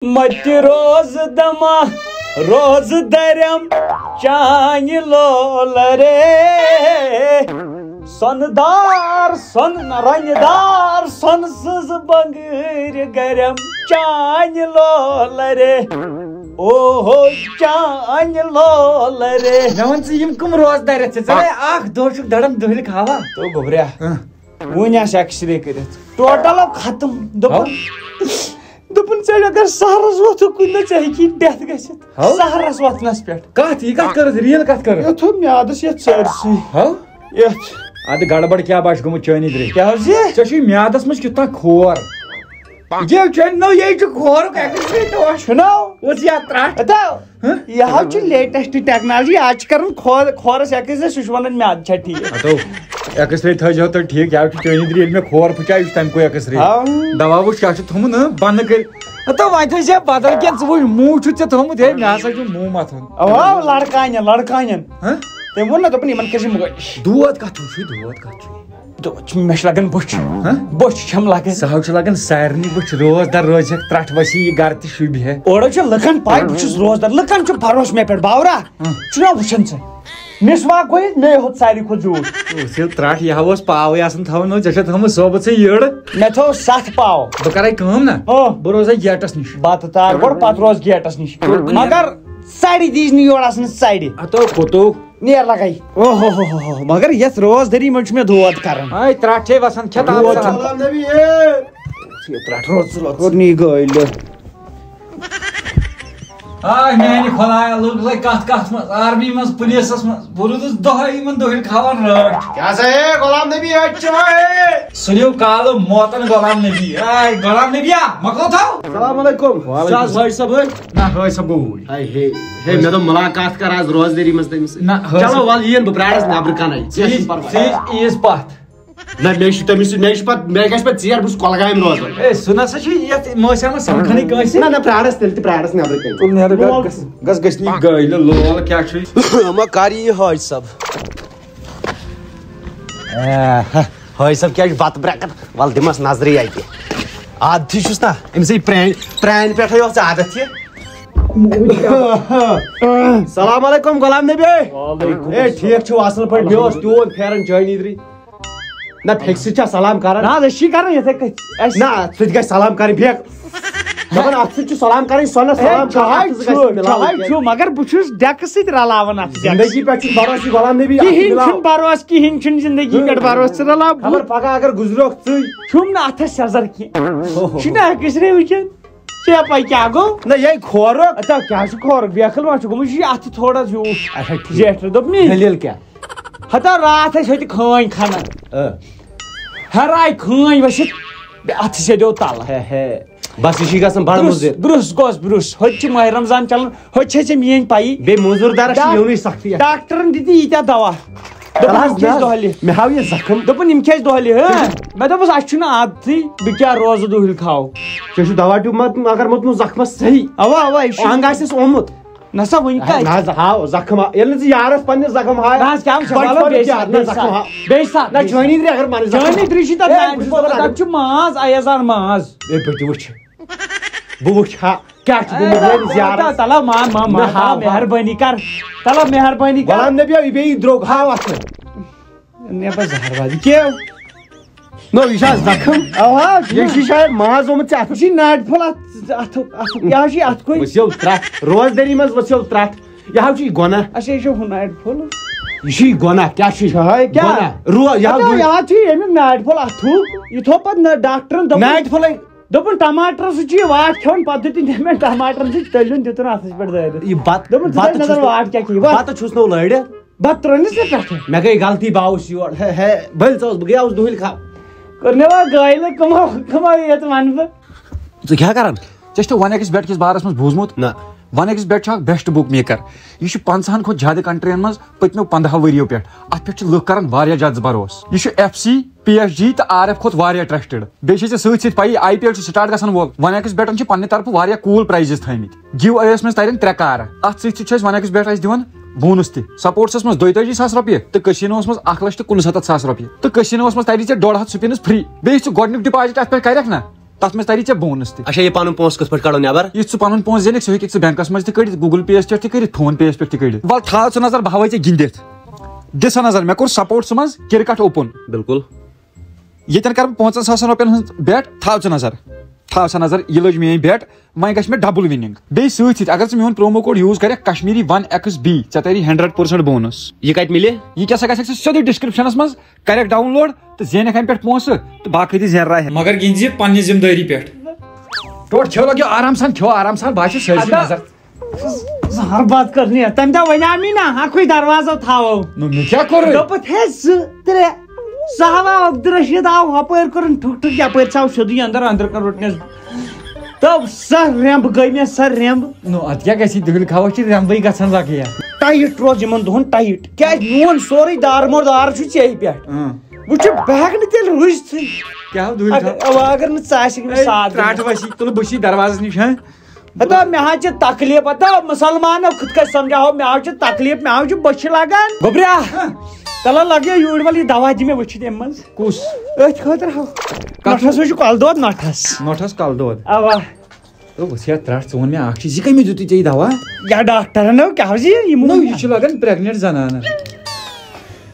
مت روز دما روز درم چانہ لول رے سندار سن رنگدار سن سز بنگر گرم چانہ لول رے اوہ چانہ لول رے ون یم کم روز درت اخ دہ چھ دڑم دہل کھاوا تو گوبریا ون آس ایکس رے کرت ٹوٹل ختم دپن ژےٚ اگر سہرس ووتھ کُنہِ ژےٚ ہیٚکی ڈیتھ گٔژھِتھ سہرس وتھنس پٮ۪ٹھ کتھ یہ کتھ کٔرٕتھ ریل کتھ کٔرٕتھ یہِ تھوٚو میادس یتھ سٲرسٕے یتھ ادٕ گڑبڑ کیٛاہ باسہِ گوٚمُت چٲنی درے کیٛاہ حظ ژےٚ چھُے میادس منٛز کیُتھ تام کھور یہ چٲنۍ نو یہِ چھُ کھورُک ایکسرے تو چھُنو وٕچھ یا ترٛٹھ یہِ حظ چھُ لیٹسٹ ٹیکنالوجی آز چھِ کران کھورس ایکسرے سُہ چھُ ونان میادٕ چھا ٹھیٖک ہتو ایکسرے تھٲیزیو تُہۍ ٹھیٖک یا چھُ چٲنی درے ییٚلہِ مےٚ کھور پھٕچاو یہِ چھُ تمہِ کُے ایکسرے دوا وٕچھ کیٛاہ چھُ تھوٚمُت بنٛد کٔرِتھ ہتو وۄنۍ تھٲے ژےٚ بدل کینٛہہ ژٕ وٕچھ موٗ چھُتھ ژےٚ تھوٚمُت ہے مےٚ ہسا چھُ موٗ متھُن اوا لڑکانٮ۪ن تٔمۍ ووٚن نا دوٚپُن یِمن کٔرۍ زِ مٲلِش دود کتھ چھُے دود کتھ چھُے دود چھُ مےٚ چھُ لگان بُچھ چھم لگان سُہ حظ چھُ لگان سارنٕے بُچھ روز در روزِ ترٛٹھ وسی یہِ گرٕ تہِ شوٗبہِ ہے اورٕ چھِ لُکن پاے بہٕ چھُس روزدار لُکن چھُ بھروسہٕ مےٚ پٮ۪ٹھ باورا چھُنا وٕچھان ژٕ مسواک گوٚو مے ہوت ساروی کھۄتہٕ زیوٗٹھ ییٚلہِ ترٛٹھ یہِ ہا اوس پاوٕے آسان تھاوُن ژےٚ چھےٚ تھٲومٕژ صوبہٕ ژٕ یٔڑ مےٚ تھوٚو 7 پاو بہٕ کرے کٲم نا بہٕ روزے گیٹس نِش بتہٕ تار گۄڈٕ پتہٕ روز گیٹس نِش مگر ژرِ دیٖز نہٕ یورٕ آسان ژرِ ہتو کوٚتو نیر لگاے اوہ مگر یتھ روز دٔری منٛز چھُ مےٚ دود کران اے ترٛٹھ چھے وسان کھٮ۪ت ترٛٹھ روز کوٚرنٕے گٲلۍ آ میانہِ خۄدایا لوٚگ لے کتھ کتھ منٛز آرمی منٛز پُلیٖسس منٛز بہٕ روٗدُس دۄہے یِمن دۄہلۍ کھاوان رٲٹھ کیٛاہ سا ہے غلام نبی سُلِو کالہٕ موتن غلام نبی اے غلام نبیا مۄکلو تھاو السلام علیکم حٲج صٲب نہ حٲج صٲب گوٚو ہے مےٚ دوٚپ مُلاقات کر آز روزدٲری منٛز تٔمِس نہ چلو ول یِن بہٕ پرٛارس نٮ۪برٕ کنے عیٖز پتھ نہ مےٚ چھُ تٔمِس مےٚ چھُ پتہٕ مےٚ گژھِ پتہٕ ژیر بہٕ چھُس کۄلگامہِ روزان اے سُہ نسا چھُ یتھ مٲسیانس سمکھنٕے کٲنٛسہِ نہ پرٛارس تیٚلہِ تہِ پرٛارس نٮ۪برٕ کنے گژھنی گٲلۍ لول کیٛاہ چھُے ما کر یہِ حٲج صٲب حٲج صٲب کیٛاہ چھُ بتہٕ برٛکت ول دِمس نظرٕے اَتہِ عادتھٕے چھُس نا أمِس ہے پرٛانہِ پٮ۪ٹھے اوس عادت یہِ سلام علیکم غلام نبی ہے ٹھیٖک چھُو اصل پٲٹھۍ مےٚ اوس تیوٗت پھیران چٲنی درٕے نہ پھیٚکہِ سۭتۍ چھا سلام کران نہ أسۍ چھی کران یِتھے کٔنۍ نہ سُہ تہِ گژھِ سلام کرٕنۍ پھیٚک دپان اتھ سۭتۍ چھُ سلام کرٕنۍ سۄنس سلام چھُ مگر بہٕ چھُس ڈیکہٕ سۭتۍ رلاوان اتھ زندگی پٮ۪ٹھ چھُ بھروسہٕ غلام نبی کِہینۍ چھُنہٕ بھروسہٕ کِہینۍ چھُنہٕ زندگی پٮ۪ٹھ بھروسہٕ ژٕ رلاو خبر پگہہ اگر گُزریوکھ ژٕے چھُم نہٕ اتھس سیزر کینٛہہ چھُنہ ایکسرے وٕچھان ژےٚ پاے کیٛاہ گوٚو نہ یہِ کھورُک اچھا کیٛاہ چھُ کھورُک بیکھل ما چھُ گوٚمُت یہِ چھُ اتھٕ تھوڑا زیوٗٹھ زیٹھر دوٚپ مےٚ دٔلیٖل کیٛاہ ہتا راتھ ٲسۍ ہوٚتہِ کھٲنۍ کھنان ہراے کھٲنۍ ؤسِتھ اتھٕ سیدیو تلہٕ بس یہِ چھُے گژھان بڑٕ مُضِر برُس گوس برُس ہوٚتہِ چھِ ماہِ رمضان چلان ہوٚتہِ چھے ژےٚ میٲنۍ پیی بیٚیہِ موٚزوٗر دارس چھِ یِونٕے سختی ڈاکٹرن دِتۍ ییٖتیاہ دوا دۄہلہِ مےٚ ہاو یہِ زخم دوٚپُن یِم کھیٚژ دۄہلہِ مےٚ دوٚپُس اَسہِ چھُنہٕ عادتھٕے بہٕ کیٛاہ روزٕ دۄہلہِ کھاو ژےٚ چھُ دوا ٹیوٗب اگر موٚتمُت زخمس صحیح اوا یہِ انگ آسٮ۪س اومُت نسا وٕنہِ کتہِ نہ حظ ہاو زخم ییٚلہِ نہٕ ژٕ یارس پننِس زخم نہ حظ کیٛاہ بیٚیہِ ساتہٕ نہ چٲنی درے اگر من چٲنی درٕے چھِ تتھ چھُ ماز ایزان ماز اے بٔٹہِ وٕچھ بہٕ وٕچھ ہا کیٛاہ چھُ گوٚمُت زیارت تلا مہربٲنی کر تلا مہربٲنی کر غلام نبی یہِ بیٚیہِ درٛوگ ہاو اتھ نٮ۪بر زہر کیٛاہ نو یہِ چھا زخم یہِ چھُ شاید ماز آمُت ژےٚ یہِ چھُ ناٹہِ پھوٚل یہِ حظ چھُ اتھ کُے ؤسِو ترٛٹھ روزدٲری منٛز ؤسِو ترٛٹھ یہِ حظ چھُ یہِ گۄناہ اچھا یہِ چھُ ہُہ ناٹہِ پھوٚل یہِ چھُ یہِ گۄناہ کیٛاہ چھُ یہِ حظ چھُ امیُک ناٹہِ پھوٚل اتھوٗ یہِ تھوٚو پتہٕ ڈاکٹرن ناٹہِ پھوٚلے دوٚپُن ٹماٹر سۭتۍ چھُ یہِ واٹھ کھٮ۪وان پتہٕ دِتُن مےٚ ٹماٹرن سۭتۍ تٔلیُن دِتُن اتھس پٮ۪ٹھ دٲرِتھ یہِ دوٚپُن نظر واٹھ کیٛاہ کھیٚیہِ بتہٕ چھُس نو لٲرِتھ بتہٕ ترٛٲونس نہٕ پٮ۪ٹھٕ مےٚ گٔے غلطی بہٕ آوُس یور بٔلۍ ژٕ اوس بہٕ گٔیاوُس دۄہلہِ کھا کوٚرنہِ وۄنۍ گٲلۍ کٕمو ییٚتہِ ونہٕ بہٕ ژٕ کیٛاہ کران ژےٚ چھُ ون ایکس بیٹ کِس بارس منٛز بوٗزمُت نہ ون ایکس بیٹ چھُ اکھ بیسٹ بُک میکر یہِ چھُ 50 کھۄتہٕ زیادٕ کنٹرین منٛز پٔتمیو 15 ؤرۍیو پٮ۪ٹھ اتھ پٮ۪ٹھ چھِ لُکھ کران واریاہ زیادٕ بروسہٕ یہِ چھُ FC PSG تہٕ RF کھۄتہٕ واریاہ ٹرسٹڈ بیٚیہِ چھِ ژےٚ سۭتۍ سۭتۍ پیی IPL چھُ سٹارٹ گژھن وول ون ایکس بیٹن چھِ پننہِ طرفہٕ واریاہ کوٗل پرایزز تھٲمٕتۍ گِو اویس منٛز ترن 3 کارٕ اتھ سۭتۍ چھُ اسہِ ون ایکس بیٹ اسہِ دِوان بونس تہِ سپورٹسس منٛز 42,000 رۄپیہِ تہٕ کٔسیٖنوہس منٛز 1,69,000 رۄپیہِ تہٕ کٔسیٖنوہس منٛز تری ژےٚ 150 سپنز فری بیٚیہِ ژٕ گۄڈنیُک ڈپازٹ اتھ پٮ۪ٹھ کرکھ نا تَتھ منٛز تَری ژےٚ بونس تہِ. اچھا یہ پنُن پونٛسہٕ کِتھ پٲٹھۍ کڑو نٮ۪بر؟ یُتھ ژٕ پنُن پونٛسہٕ زینکھ سُہ ہیٚکہِ ژٕ بینکس منٛز تہِ کٔڑِتھ, گوٗگل پے یس پٮ۪ٹھ تہِ کٔڑِتھ, فون پے یس پٮ۪ٹھ تہِ کٔڑِتھ. وَلہٕ تھاو ژٕ نظر, بہٕ ہاوے ژےٚ گِنٛدِتھ. دِ سا نظر, مےٚ کوٚر سپورٹسس منٛز کرکٹ اوپن. بالکل. ییٚتٮ۪ن کرٕ بہٕ 50,000 رۄپین ہٕنٛز بیٹ. تھاو ژٕ نظر, تھاو سا نظر, یہِ لٔج میٲنۍ بیٹ, وۄنۍ گژھِ مےٚ ڈبل وننگ. بیٚیہِ سۭتۍ سۭتۍ اگر ژٕ میون پرومو کوڈ یوٗز کرکھ کشمیٖری 1XB, ژےٚ تری 100% بونس. یہ کتہِ مِلہِ؟ یہ کیٛاہ سا گژھکھ ژٕ سیوٚدُے ڈسکرپشنس منٛز, کرکھ ڈاوُن لوڈ تہٕ زینکھ امہِ پٮ۪ٹھ پونٛسہٕ تہٕ باقٕے تہِ زینراے. مگر گِنٛدزِ پننہِ ذمہٕ دٲری پٮ۪ٹھ. ٹوٹھ کھیو لگیو آرام سان, کھیو آرام سان, بہٕ چھُس سٲرسٕے نظر. زہر بات کرنی ہے تمہِ دۄہ وَنیٛاو نا اکُے دروازو تھاوو. مےٚ کیٛاہ کوٚر؟ دوٚپُتھ ہے 2 3 سُہ ہوا عبدالرشیٖد آو ہۄپٲرۍ کوٚرُن ٹھُک ٹھُک, یپٲرۍ ژاو سیوٚدُے انٛدر کر روٚٹنس. تہٕ سۄ رٮ۪مب گٔے مےٚ سۄ رٮ۪مب. اتھ کیٛاہ گژھِ دٔہلۍ کھاوس چھِ رٮ۪مبٕے گژھان لگیا. ٹایٹ روز یِمن دۄہن ٹایٹ, کیٛازِ میون سورُے دارمودار چھُ ژےٚ پٮ۪ٹھ. وٕچھ بہٕ ہٮ۪کہٕ نہٕ تیٚلہِ روٗزتھٕے. کیٛاہ دٔہلۍ اگر نہٕ ژٕ آسکھ مےٚ ساتھ ترٛاٹھ ؤسی تُلہٕ بہٕ چھُے دروازس نِش. ہتا مےٚ حظ چھِ تکلیٖف, ہتا مُسلمانو کِتھ کٔنۍ سمجھاوو, مےٚ حظ چھِ تکلیٖف, مےٚ حظ چھُ بٔچھِ لگان. گوٚبریا تلہٕ لگیو یوٗرۍ وَل, یہِ دوا دِ مےٚ وٕچھِتھ اَمہِ منٛز. کُس؟ أتھۍ خٲطرٕ ہاو نۄٹھس چھُ کۄلہٕ دود نۄٹھس. نۄٹھس کلہٕ دود. اوا ؤسیا ترٛٹھ ژٕ ووٚن مےٚ اکھ چیٖز, یہِ کٔمۍ دیُتُے ژےٚ یہِ دوا؟ یا ڈاکٹرن کیٛاہ حظ یہِ چھُ لگان پریگنٹ زنانن.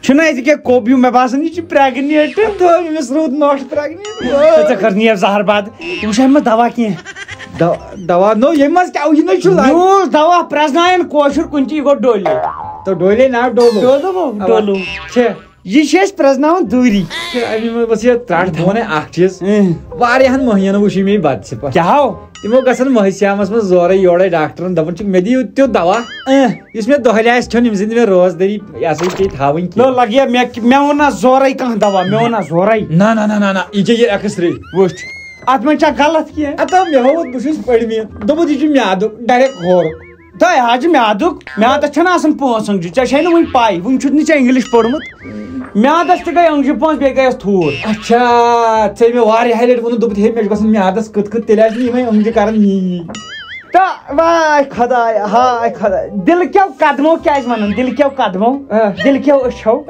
چھُنہ اَتہِ کیٛاہ کوبیوٗ, مےٚ باسان یہِ چھُ پریگنیٹ. أمِس روٗد نۄٹھ پریگنٹ. ژےٚ کٔر نیب زہر باد, یہِ وٕچھ اَمہِ منٛز دوا کینٛہہ. دوا نو ییٚمہِ منٛز کیٛاہ یہِ نَے چھُ یوٗز دوا پرٛزناین کٲشُر کُنہِ تہِ, یہِ گوٚو ڈولے. تہٕ ڈولے ناو ڈولو چھےٚ یہِ چھِ أسۍ پرٛزناوان دوٗری. اَمہِ منٛز ؤسۍ یہِ ترٛٹھ. بہٕ وَنے اکھ چیٖز, واریاہن مٔہنِین وٕچھ مےٚ بتہٕ سِپاہ. کیٛاہ ہو تِمو گژھان مٔہۍ سیامس منٛز زورے یورے ڈاکٹرن دپان چھِ مےٚ دِیِو تیُتھ دوا یُس مےٚ دۄہلہِ آسہِ کھیوٚن, ییٚمہِ سۭتۍ مےٚ روزدٲری یہِ ہسا یہِ پیٚیہِ تھاوٕنۍ. لگیا مےٚ ووٚن نہ زورے کانٛہہ دوا, مےٚ ووٚن نہ زورے. نہ نہ نہ نہ یہِ چھےٚ یہِ ایکٕس رے وٕچھ. اتھ منٛز چھا غلط کینٛہہ؟ اتا مےٚ ہووُت, بہٕ چھُس پٔرمٕتۍ, دوٚپُت یہِ چھُ میادُک ڈایریکٹ ہورُک. تۄہہِ حظ چھُ میادُک, میادس چھنہٕ آسان پونٛسہٕ أنٛگجہِ, ژےٚ چھے نہٕ وُنہِ پاے, وُنہِ چھُتھ نہٕ ژےٚ انگلش پوٚرمُت. میادس تہِ گٔے أنٛگجہِ پونٛسہٕ, بیٚیہِ گٔیس تھوٗر. اچھا ژےٚ مےٚ واریاہہِ لٹہِ ووٚنُتھ, دوٚپُت ہے مےٚ چھُ گژھان میادس کٕت کٕت, تیٚلہِ آسہِ نہٕ یِمے أنٛگجہِ کران یی. تہٕ واے خۄدایا ہاے خۄدایا, دِلہٕ کیو قدمو کیٛازِ وَنان, دِلہٕ کیو قدمو, دِلہٕ کیو أچھو,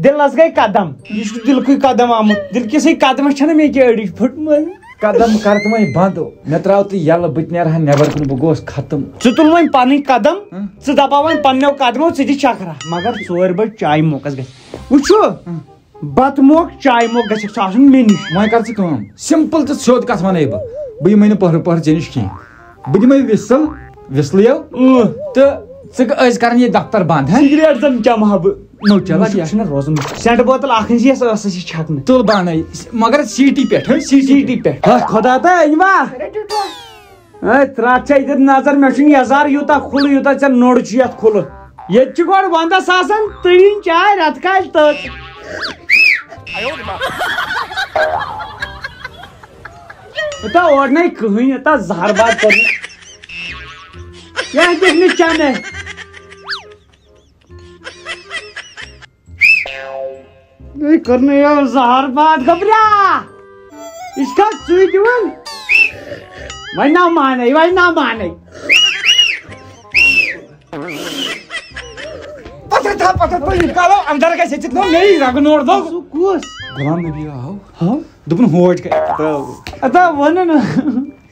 دِلس گٔے قدم. یہِ چھُ دِلکُے قدم آمُت, دِل کِسٕے قدمس چھنہٕ مےٚ کیٚنٛہہ أڑِج پھٕٹمٕژ. قدم کر تہٕ وۄنۍ بنٛد, مےٚ ترٛاو تہٕ یَلہٕ, بہٕ تہِ نیرٕ ہا نٮ۪بر کُن, بہٕ گوس ختم. ژٕ تُل وۄنۍ پنٕنۍ قدم, ژٕ دپا وۄنۍ پننیو قدمو, ژٕ دِ چکرا, مگر 4 بجہِ چایہِ موقعس گژھِ. وٕچھو بتہٕ موقعہٕ چایہِ موقعہٕ گژھِ سُہ آسُن مےٚ نِش. وۄنۍ کر ژٕ کٲم, سمپل تہٕ سیوٚد کتھ ونے بہٕ یِمے نہٕ پٔہرٕ پٔہرٕ ژےٚ نِش کینٛہہ, بہٕ دِمے وِسل وِسلٕیو تہٕ ژٕ ٲسۍ کران یہِ دفتر بنٛد. سِگریٹ زن چمہٕ ہا بہٕ. نو چل چھُنہ روزان سٮ۪نٛٹ بوتل اکھ أنۍ زِ یۄس ٲسس یہِ چھکنہٕ. تُل بانٕے, مگر سیٖٹی پٮ۪ٹھ سیٖٹی پٮ۪ٹھ. خۄدا تہٕ أنۍوا ترٛٹھ ژےٚ ییٚتٮ۪تھ نظر, مےٚ چھُنہٕ یزار یوٗتاہ کھُلہٕ یوٗتاہ ژےٚ نوٚڑ چھُ یتھ کھُلہٕ. ییٚتہِ چھِ گۄڈٕ ونٛدس آسان تٔرِنۍ چاے, رٮ۪تہٕ کالہِ تٔژ. یوٗتاہ اور نَے کٕہٕنۍ, یوٗتاہ زہر باد کوٚر کیٛاہ دِکھ نہٕ چنہٕ. کٔرنہٕ زہر باد. گبریا یہِ چھِ کھا ژٕے دِوان, وۄنۍ نا مانے, وۄنۍ نا مانے. اندر گژھِ ژٕ نو مے رگہٕ نوڑ دو. سُہ کُس غلام نبی آو, دوٚپُن ہوج اتا وَنہٕ نہٕ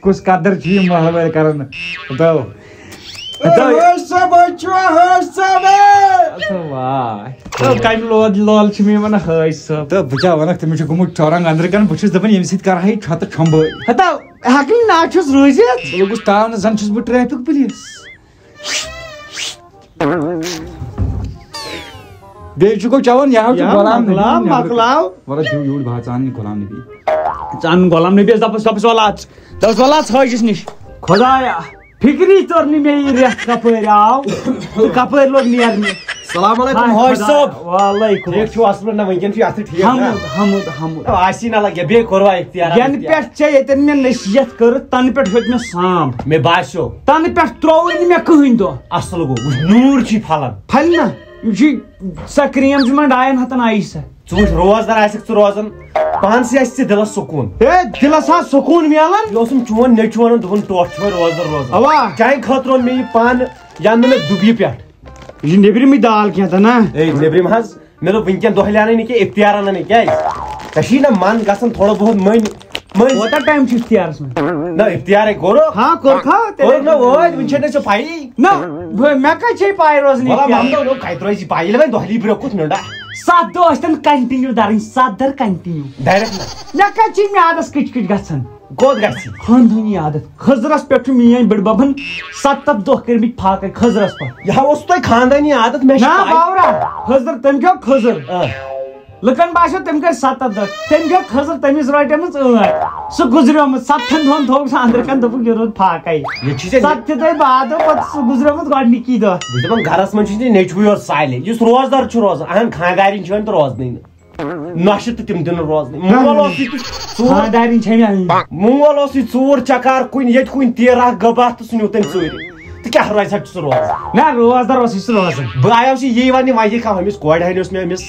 کُس قدر چھُ یہِ محل وٲلۍ کران. کمہِ لول چھِ مےٚ یِوان حٲج صٲب. تہٕ بہٕ کیٛاہ وَنکھ, تٔمِس چھُ گوٚمُت ٹھۄرنٛگ أنٛدرٕ کَنۍ, بہٕ چھُس دَپان ییٚمہِ سۭتۍ کرٕ ہا یہِ چھۄتہٕ چھۄمبٲے. ہتا ہٮ۪کہٕ نہٕ نا چھُس روٗزِتھ. بہٕ لوٚگُس تاونہٕ, زن چھُس بہٕ ٹریفک پُلیٖس. بیٚیہِ چھُ گوٚو چٮ۪وان یہِ حظ چھُ غلام نبی. مۄکلاو وَلہٕ دِیِو یوٗرۍ بہٕ ژٕ اَن غلام نبی. ژٕ اَن غلام نبیَس دَپَس وَلا دَپَس وَلا حٲجِس نِش. خۄدایا فِکری توٚر نہٕ مےٚ یہِ رٮ۪تھ کپٲرۍ آو تہٕ کپٲرۍ لوٚگ نیرنہِ. السلام علیکم حٲج صٲب. وعلیکُم. ٹھیٖک چھُو اَصٕل پٲٹھۍ, نہ وٕنکٮ۪ن چھُ یَتھ ٹھیٖک. حمُد آسی نہ لگہِ بیٚیہِ کوٚروا اختیار. ینہٕ پٮ۪ٹھ ژےٚ ییٚتٮ۪ن مےٚ نصیحت کٔرٕتھ تَنہٕ پٮ۪ٹھ ہیوٚت مےٚ سام. مےٚ باسیو تَنہٕ پٮ۪ٹھ ترٛووُے نہٕ مےٚ کٕہٕنۍ دۄہ. اصل گوٚو, وٕچھ نوٗر چھُے پھلان. پھلہِ نہ, یِم چھِ سۄ کرٛیٖم چھِ یِمن 2,000 آیی سۄ. ژٕ وٕچھ روزدار آسکھ ژٕ روزان, پانسٕے آسہِ ژےٚ دِلس سکوٗن. ہے دِلس حظ سکوٗن میلان. یہِ اوسُم چون نیٚچوٗ وَنان, دوٚپُن ٹوٹھ چھُ وۄنۍ روزدار روزان. اوا چانہِ خٲطرٕ اوٚن مےٚ یہِ پانہٕ, یہِ اَنہٕ مےٚ دُبیہِ پٮ۪ٹھ. یہِ چھِ نیبرِمٕے دال کینٛہہ تہٕ نا. ہے نیبرِم حظ, مےٚ دوٚپ وٕنکٮ۪ن دۄہلہِ اَنٕے نہٕ کینٛہہ, اختیار اَنَن نہٕ. کیٛازِ ژےٚ چھی نہ من گژھان تھوڑا بہت مٔنۍ کوتاہ ٹائم چھُ اختیارس منٛز نہ اختیارے کوٚر ہاں کوٚرکھا نہ وٲتۍ وٕنہِ چھےٚ نہٕ ژےٚ پَیی نہ مےٚ کتہِ چھے پاے روزان کتہِ روزِ پاے ییٚلہِ وۄنۍ دۄہلی برٛونٛہہ کُس میونٛڈا 7 دۄہ ٲسۍتن کنٹِنیو درٕنۍ 7 دۄہ کنٹِنیو ڈایریکٹ مےٚ کتہِ چھِ میادس کِچ کِچ گژھان کوٚت گژھِ خاندٲنی عادت خٔزرس پٮ۪ٹھ چھُ میٲنۍ بٕڈببن 7 دۄہ کٔرمٕتۍ فاقے خٔزرس پٮ۪ٹھ یہِ اوس تۄہہِ خاندٲنی عادت مےٚ نہ باورا خٔزر تٔمۍ کھیوٚو خٔزٕر لُکن باسیو تٔمۍ کٔرۍ 7 دۄہ تٔمۍ کھیوٚو خٔزٕر تٔمِس رٔٹیمٕژ 8 سُہ گُزریومُت 7 دۄہن تھوٚوُکھ سُہ أنٛدرٕ کَنۍ دوٚپُکھ یہِ روٗد فاقے 7 دۄہ بعد پتہٕ سُہ گُزریومُت گۄڈنِکی دۄہ بہٕ چھُس دپان گرس منٛز چھُ نیچوٕے یوت سالہِ یُس روزدار چھُ روزان اہن خاندارٮ۪ن چھِ وۄنۍ تہٕ روزنٕے نہٕ نۄشہِ تہٕ تِم تہِ نہٕ روزنٕے مول اوس ییٚتہِ خاندارٮ۪ن چھے مےٚ مول اوس ییٚتہِ 4 چکار کُنہِ ییٚتہِ کُنہِ تیٖرا گباہ تہٕ سُہ نیوٗ تٔمۍ ژوٗرِ تہٕ کیٛاہ روزِ ہا چھُ سُہ روزان نہ روزدار اوسُے سُہ روزان بہٕ آیاوس یی وننہِ وجہ کھا أمِس کورِ ہانہِ اوس مےٚ أمِس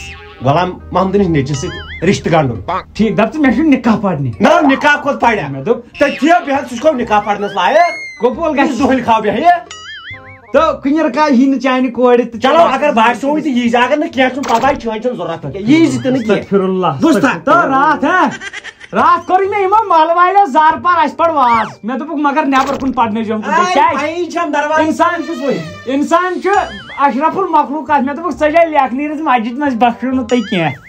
غلام محمدٕنِس نیٚچِس سۭتۍ رِشتہٕ گنٛڈُن ٹھیٖک دپ ژٕ مےٚ چھُ نِکاح پرنہِ نہ نکاح کوٚت پریا مےٚ دوٚپ تٔتھی بیٚہن سُہ چھُ نکاح پرنس لایق کۄپول گژھِ دۄہلہِ کھاو بیٚہہِ تہٕ کُنہِ رکاے یی نہٕ چانہِ کورِ تہٕ چلو اگر باسیوٕے تہٕ یی اگر نہٕ کینٛہہ چھُنہٕ پتہ چٲنۍ چھنہٕ ضروٗرت یی زِ تہِ نہٕ کینٛہہ استغفراللہ بوٗزتھا تہٕ راتھ کوٚرُے مےٚ یِمو مل والیو زارٕ پار اَسہِ پڑ واز مےٚ دوٚپُکھ مگر نیبر کُن پرنٲیزیوم اِنسان چھُ اشرف المخلوقات مےٚ دوٚپُکھ ژٕ چھے لیکھنٕے مسجد منٛز بخشو نہٕ تۄہہِ کینٛہہ